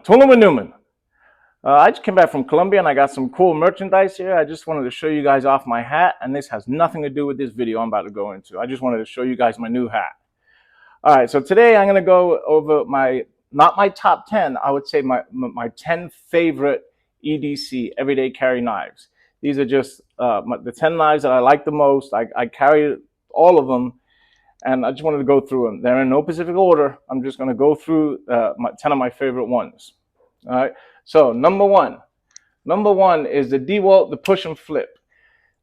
Tulum Newman. I just came back from Colombia and I got some cool merchandise here. I just wanted to show you guys off my hat, and this has nothing to do with this video I'm about to go into. I just wanted to show you guys my new hat. All right, so today I'm going to go over not my top 10, I would say my 10 favorite EDC, everyday carry knives. These are just the 10 knives that I like the most. I carry all of them, and I just wanted to go through them. They're in no specific order. I'm just going to go through 10 of my favorite ones. All right. So number one is the DeWalt, the push and flip.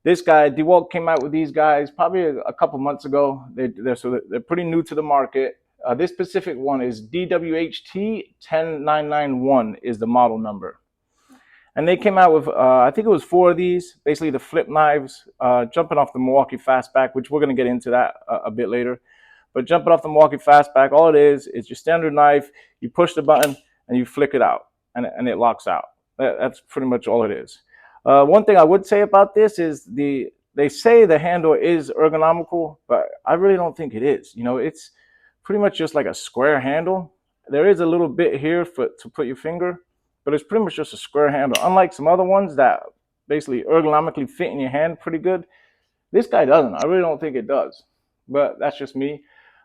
This guy, DeWalt, came out with these guys probably a couple months ago. They're pretty new to the market. This specific one is DWHT 10991 is the model number. And they came out with, I think it was 4 of these, basically the flip knives, jumping off the Milwaukee Fastback, which we're going to get into that a bit later. But jumping off the Milwaukee Fastback, all it is your standard knife. You push the button and you flick it out, and it locks out. That's pretty much all it is. One thing I would say about this is they say the handle is ergonomical, but I really don't think it is. You know, it's pretty much just like a square handle. There is a little bit here to put your finger, but it's pretty much just a square handle. Unlike some other ones that basically ergonomically fit in your hand pretty good, this guy doesn't. I really don't think it does, but that's just me.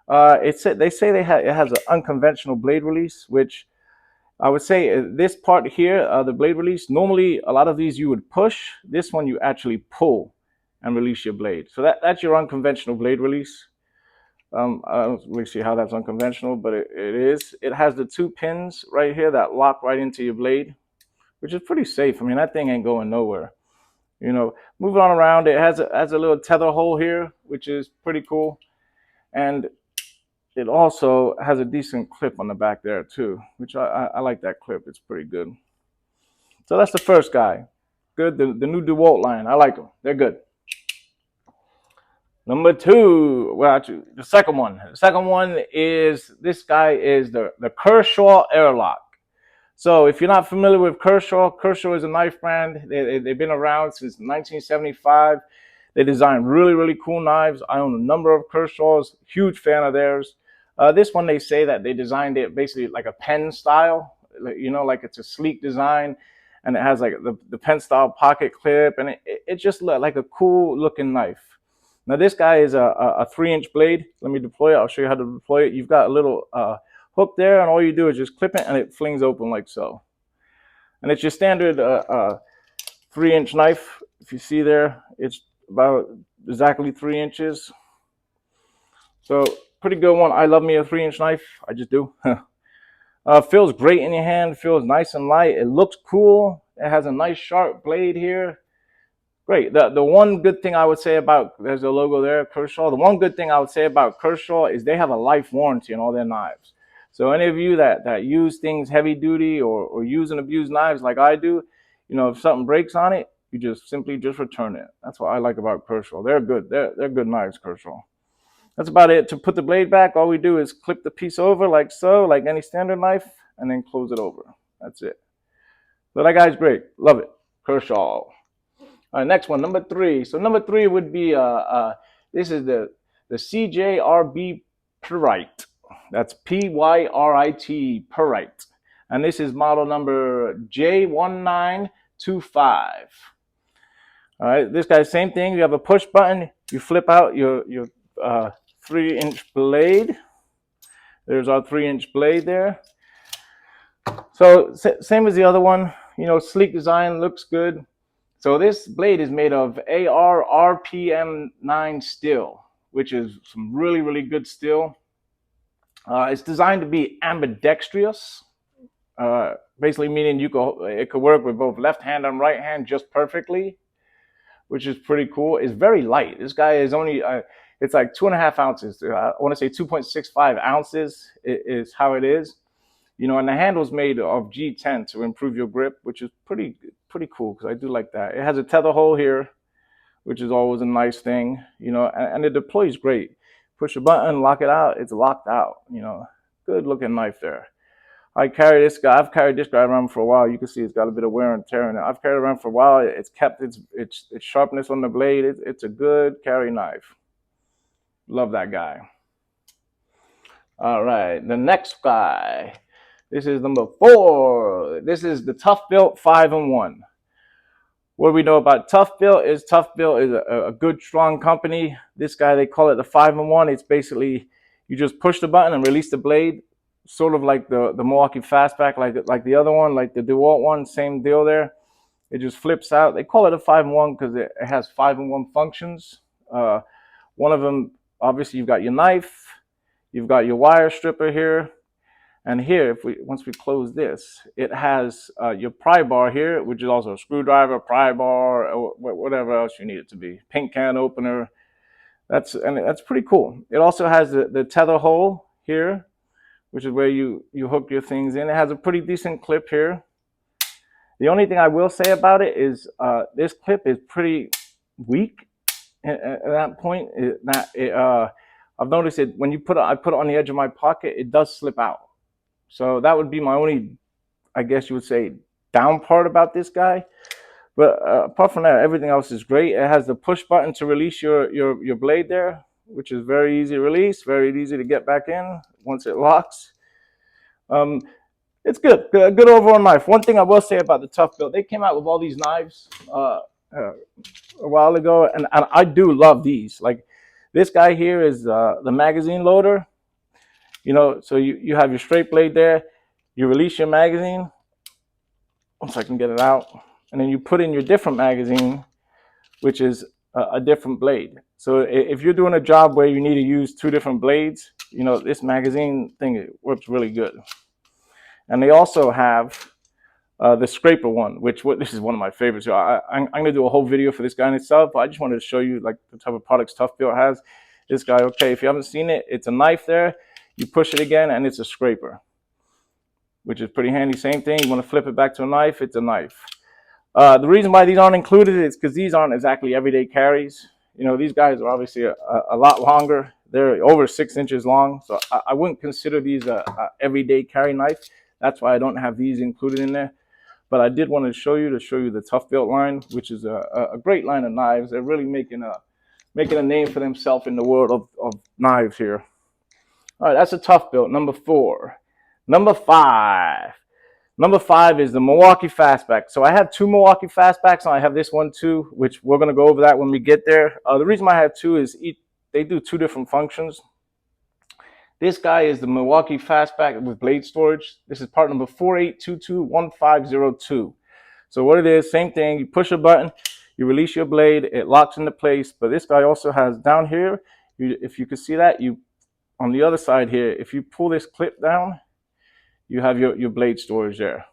They say it has an unconventional blade release, which I would say this part here, the blade release, normally a lot of these you would push. This one you actually pull and release your blade. So that's your unconventional blade release. I don't really see how that's unconventional, but it is. It has the 2 pins right here that lock right into your blade, which is pretty safe. I mean, that thing ain't going nowhere. You know, moving on around, it has a little tether hole here, which is pretty cool. And it also has a decent clip on the back there too, which I like that clip. It's pretty good. So that's the first guy. Good. The new DeWalt line. I like them. They're good. Number 2, well, actually, the second one. The second one is, this guy is the Kershaw Airlock. So if you're not familiar with Kershaw, Kershaw is a knife brand. They've been around since 1975. They design really, really cool knives. I own a number of Kershaws. Huge fan of theirs. This one, they say that they designed it basically like a pen style. You know, like it's a sleek design, and it has like the pen style pocket clip, and it just looked like a cool looking knife. Now this guy is a 3-inch blade. Let me deploy it. I'll show you how to deploy it. You've got a little hook there, and all you do is just clip it, and it flings open like so. And it's your standard 3-inch knife. If you see there, it's about exactly 3 inches. So pretty good one. I love me a 3-inch knife. I just do. Feels great in your hand. Feels nice and light. It looks cool. It has a nice sharp blade here. Great. The one good thing I would say about, there's a logo there, Kershaw. The one good thing I would say about Kershaw is they have a life warranty on all their knives. So any of you that use things heavy duty or use and abuse knives like I do, you know, if something breaks on it, you just simply return it. That's what I like about Kershaw. They're good. They're good knives, Kershaw. That's about it. To put the blade back, all we do is clip the piece over like so, like any standard knife, and then close it over. That's it. So that guy's great. Love it. Kershaw. All right, next one, number 3. So number 3 would be this is the CJRB Pyrite. That's Pyrite, Pyrite, and this is model number J1925. All right, this guy, same thing. You have a push button. You flip out your 3-inch blade. There's our 3-inch blade there. So same as the other one. You know, sleek design, looks good. So this blade is made of AR RPM9 steel, which is some really, really good steel. It's designed to be ambidextrous, basically meaning it could work with both left hand and right hand just perfectly, which is pretty cool. It's very light. This guy is only, it's like 2.5 ounces. I want to say 2.65 ounces is how it is. You know, and the handle's made of G10 to improve your grip, which is pretty cool, because I do like that. It has a tether hole here, which is always a nice thing, you know, and it deploys great. Push a button, lock it out, it's locked out, you know. Good looking knife there. I carry this guy. I've carried this guy around for a while. You can see it's got a bit of wear and tear in it. I've carried it around for a while. It's kept its sharpness on the blade. It's a good carry knife. Love that guy. All right, the next guy. This is number 4. This is the ToughBuilt 5-in-1. What we know about ToughBuilt is a good, strong company. This guy, they call it the 5-in-1. It's basically, you just push the button and release the blade, sort of like the Milwaukee Fastback, like the other one, like the DeWalt one, same deal there. It just flips out. They call it a 5-in-1 because it has 5-in-1 functions. One of them, obviously, you've got your knife, you've got your wire stripper here. And here, once we close this, it has your pry bar here, which is also a screwdriver, pry bar, or whatever else you need it to be. Paint can opener. That's pretty cool. It also has the tether hole here, which is where you hook your things in. It has a pretty decent clip here. The only thing I will say about it is this clip is pretty weak at that point. I've noticed it when I put it on the edge of my pocket, it does slip out. So that would be my only, I guess you would say, down part about this guy. But apart from that, everything else is great. It has the push button to release your blade there, which is very easy to release, very easy to get back in once it locks. It's good. Good overall knife. One thing I will say about the ToughBuilt, they came out with all these knives a while ago, and I do love these. Like this guy here is the magazine loader. You know, so you have your straight blade there, you release your magazine, once I can get it out, and then you put in your different magazine, which is a different blade. So if you're doing a job where you need to use 2 different blades, you know, this magazine thing, it works really good. And they also have the scraper one, this is one of my favorites. So I'm going to do a whole video for this guy in itself, but I just wanted to show you like the type of products ToughBuilt has. This guy, okay, if you haven't seen it, it's a knife there. You push it again, and it's a scraper, which is pretty handy. Same thing. You want to flip it back to a knife, it's a knife. The reason why these aren't included is because these aren't exactly everyday carries. You know, these guys are obviously a lot longer. They're over 6 inches long, so I wouldn't consider these a everyday carry knife. That's why I don't have these included in there. But I did want to show you the ToughBuilt line, which is a great line of knives. They're really making a name for themselves in the world of knives here. All right, that's a ToughBuilt, number 4. Number 5. Number 5 is the Milwaukee Fastback. So I have 2 Milwaukee Fastbacks, and I have this one too, which we're going to go over that when we get there. The reason why I have 2 is they do 2 different functions. This guy is the Milwaukee Fastback with blade storage. This is part number 48221502. So what it is, same thing. You push a button, you release your blade, it locks into place. But this guy also has down here, if you can see that, on the other side here, if you pull this clip down, you have your blade storage there.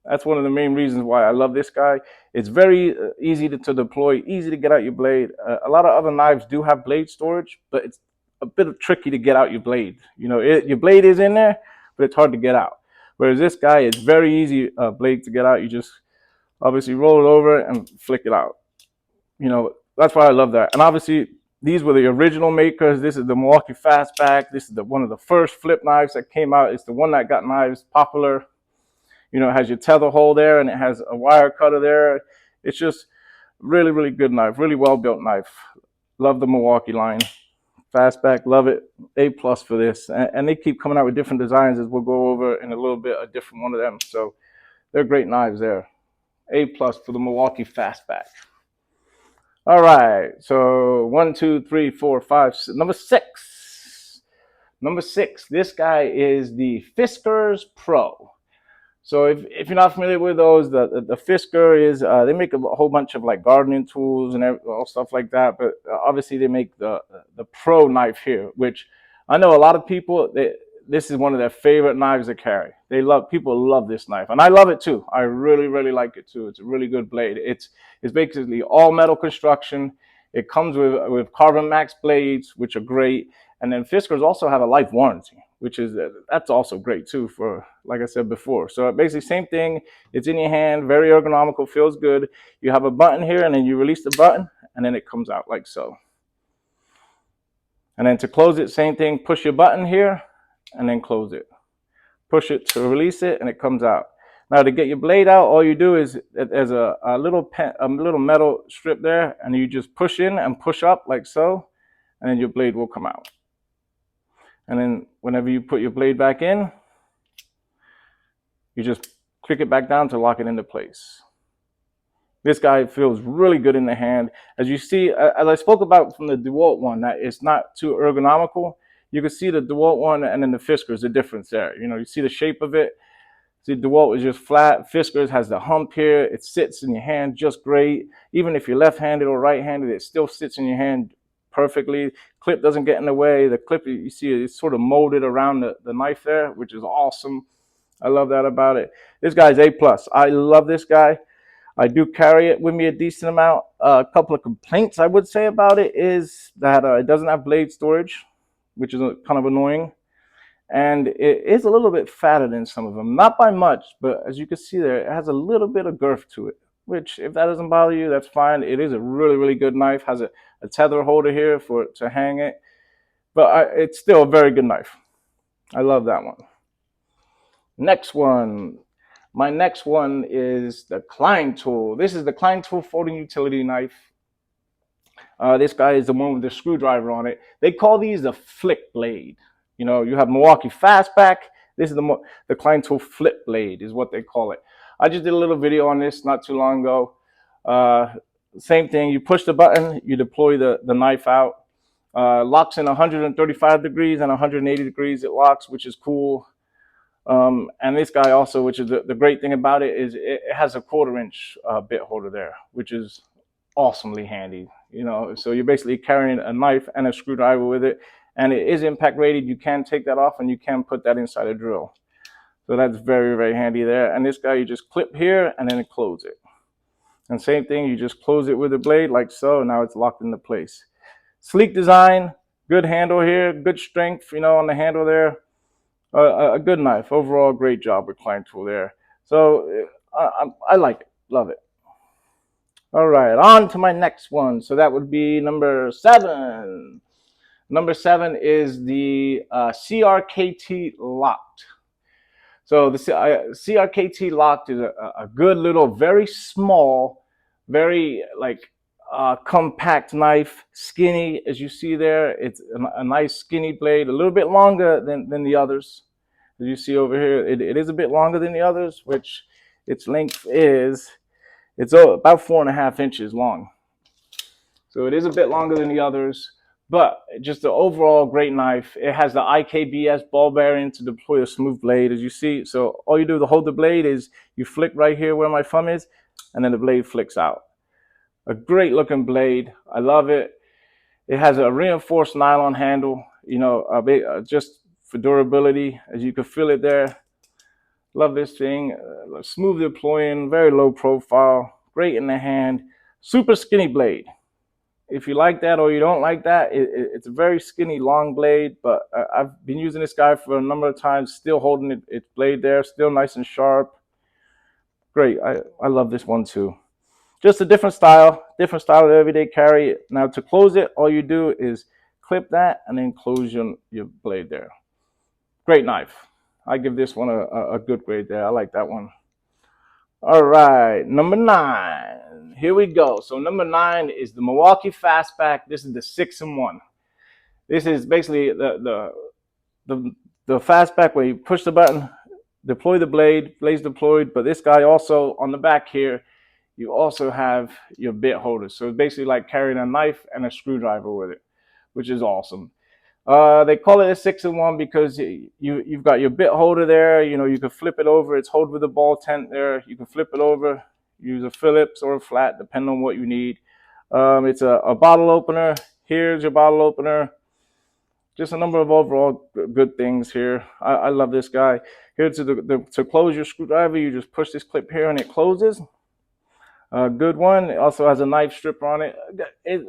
That's one of the main reasons why I love this guy. It's very easy to deploy, easy to get out your blade. A lot of other knives do have blade storage, but it's a bit tricky to get out your blade. You know, your blade is in there, but it's hard to get out. Whereas this guy, it's very easy blade to get out. You just obviously roll it over and flick it out. You know, that's why I love that. And obviously, these were the original makers. This is the Milwaukee Fastback. This is one of the first flip knives that came out. It's the one that got knives popular. You know, it has your tether hole there, and it has a wire cutter there. It's just really, really good knife. Really well-built knife. Love the Milwaukee line. Fastback, love it. A+ for this. And they keep coming out with different designs, as we'll go over in a little bit, a different one of them. So they're great knives there. A+ for the Milwaukee Fastback. All right, so 1, 2, 3, 4, 5, 6. Number 6. Number 6, this guy is the Fiskars Pro. So if you're not familiar with those, the Fiskar is, they make a whole bunch of like gardening tools and all stuff like that. But obviously they make the Pro knife here, which I know a lot of people, this is one of their favorite knives to carry. People love this knife, and I love it too. I really, really like it too. It's a really good blade. It's basically all metal construction. It comes with carbon max blades, which are great. And then Fiskars also have a life warranty, which is that's also great too, for like I said before. So basically same thing. It's in your hand, very ergonomical, feels good. You have a button here, and then you release the button, and then it comes out like so. And then to close it, same thing. Push your button here, and then close it. Push it to release it, and it comes out. Now to get your blade out, all you do is there's a little metal strip there, and you just push in and push up like so, and then your blade will come out. And then whenever you put your blade back in, You just click it back down to lock it into place. This guy feels really good in the hand. As you see, as I spoke about from the DeWalt one, that it's not too ergonomical. You can see the DeWalt one and then the Fiskars, the difference there. You know, you see the shape of it. See, DeWalt is just flat. Fiskars has the hump here. It sits in your hand just great. Even if you're left-handed or right-handed, it still sits in your hand perfectly. Clip doesn't get in the way. The clip, you see, it's sort of molded around the knife there, which is awesome. I love that about it. This guy's A+. I love this guy. I do carry it with me a decent amount. A couple of complaints I would say about it is that it doesn't have blade storage, which is kind of annoying. And it is a little bit fatter than some of them. Not by much, but as you can see there, it has a little bit of girth to it, which if that doesn't bother you, that's fine. It is a really, really good knife. Has a tether holder here to hang it. But it's still a very good knife. I love that one. Next one. My next one is the Klein Tool. This is the Klein Tool folding utility knife. This guy is the one with the screwdriver on it. They call these the Flickblade. You know, you have Milwaukee Fastback. This is the Klein Tool Flickblade is what they call it. I just did a little video on this not too long ago. Same thing. You push the button, you deploy the knife out. Locks in 135 degrees and 180 degrees. It locks, which is cool. And this guy also, which is the great thing about it, is it has a 1/4-inch bit holder there, which is awesomely handy. You know, so you're basically carrying a knife and a screwdriver with it, and it is impact rated. You can take that off and you can put that inside a drill. So that's very, very handy there. And this guy, you just clip here and then close it. And same thing, you just close it with a blade like so, and now it's locked into place. Sleek design, good handle here, good strength, you know, on the handle there. A good knife. Overall, great job with Klein Tool there. So I like it. Love it. All right, on to my next one. So that would be number 7. Number 7 is the CRKT Locked. So the CRKT Locked is a good little, very small, very like compact knife, skinny as you see there. It's a nice skinny blade, a little bit longer than the others. As you see over here, it is a bit longer than the others, which its length is, it's about 4.5 inches long. So it is a bit longer than the others, but just the overall great knife. It has the IKBS ball bearing to deploy a smooth blade, as you see. So all you do to hold the blade is you flick right here where my thumb is, and then the blade flicks out. A great looking blade. I love it. It has a reinforced nylon handle, you know, just for durability, as you can feel it there. Love this thing. Smooth deploying, very low profile, great in the hand. Super skinny blade. If you like that or you don't like that, it's a very skinny, long blade, but I've been using this guy for a number of times, still holding its blade there, still nice and sharp. Great. I love this one too. Just a different style of everyday carry. Now to close it, all you do is clip that and then close your blade there. Great knife. I give this one a good grade there. I like that one. All right, number 9. Here we go. So number 9 is the Milwaukee Fastback. This is the 6-in-1. This is basically the Fastback where you push the button, deploy the blade, blade's deployed, but this guy also on the back here, you also have your bit holder. So it's basically like carrying a knife and a screwdriver with it, which is awesome. They call it a 6-in-1 because you've got your bit holder there. You know, you can flip it over. It's hold with a ball tent there. You can flip it over, use a Phillips or a flat, depending on what you need. It's a bottle opener. Here's your bottle opener. Just a number of overall good things here. I love this guy. Here to close your screwdriver, you just push this clip here and it closes. A good one. It also has a knife strip on it.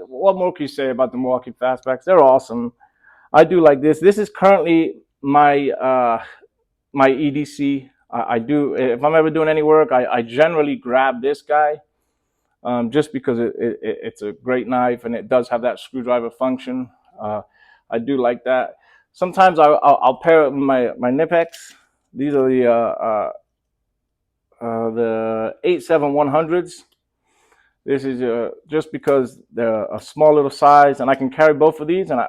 What more can you say about the Milwaukee Fastbacks? They're awesome. I do like this. This is currently my my EDC. I do, if I'm ever doing any work, I generally grab this guy just because it's a great knife and it does have that screwdriver function. I do like that. Sometimes I'll pair it with my Nipex. These are the 87100s. This is just because they're a small little size and I can carry both of these, and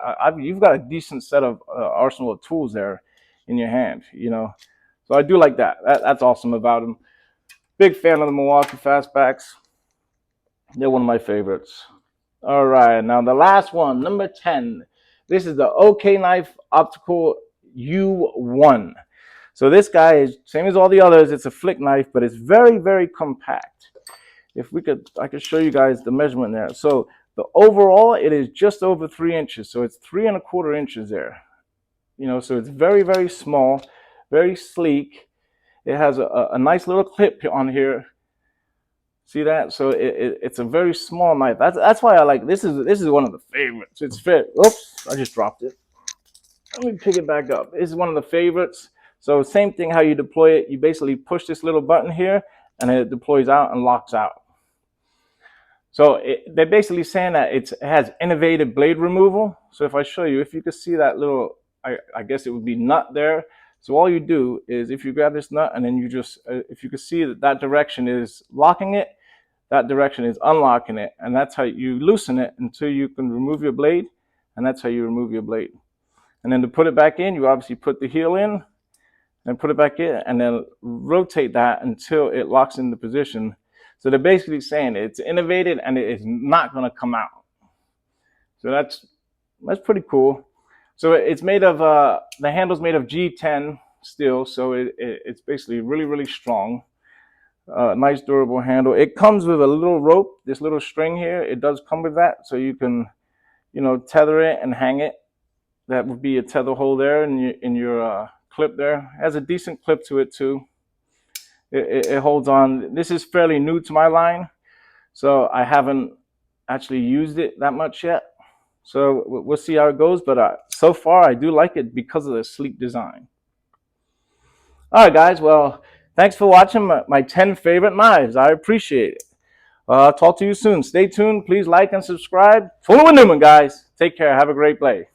you've got a decent set of arsenal of tools there in your hand, you know. So I do like that. That's awesome about them. Big fan of the Milwaukee Fastbacks. They're one of my favorites. All right, now the last one, number 10. This is the Oknife Otacle U1. So this guy is same as all the others. It's a flick knife, but it's very, very compact. If we could, I could show you guys the measurement there. So the overall, it is just over 3 inches. So it's 3 1/4 inches there. You know, so it's very, very small, very sleek. It has a nice little clip on here. See that? So it's a very small knife. That's why I like this. This is one of the favorites. It's fit. Oops, I just dropped it. Let me pick it back up. This is one of the favorites. So same thing how you deploy it. You basically push this little button here, and it deploys out and locks out. So they're basically saying that it has innovative blade removal. So if I show you, if you can see that little, I guess it would be nut there. So all you do is if you grab this nut and then you just, if you can see that direction is locking it, that direction is unlocking it. And that's how you loosen it until you can remove your blade. And that's how you remove your blade. And then to put it back in, you obviously put the heel in and put it back in and then rotate that until it locks into position. So they're basically saying it's innovative and it is not going to come out. So that's pretty cool. So it's made of, the handle's made of G10 steel, so it's basically really, really strong. Nice durable handle. It comes with a little rope, this little string here. It does come with that, so you can, you know, tether it and hang it. That would be a tether hole there in your clip there. It has a decent clip to it too. It holds on. This is fairly new to my line, so I haven't actually used it that much yet. So we'll see how it goes, but so far I do like it because of the sleek design. All right, guys. Well, thanks for watching my 10 favorite knives. I appreciate it. Talk to you soon. Stay tuned. Please like and subscribe. Full of Newman, guys. Take care. Have a great day.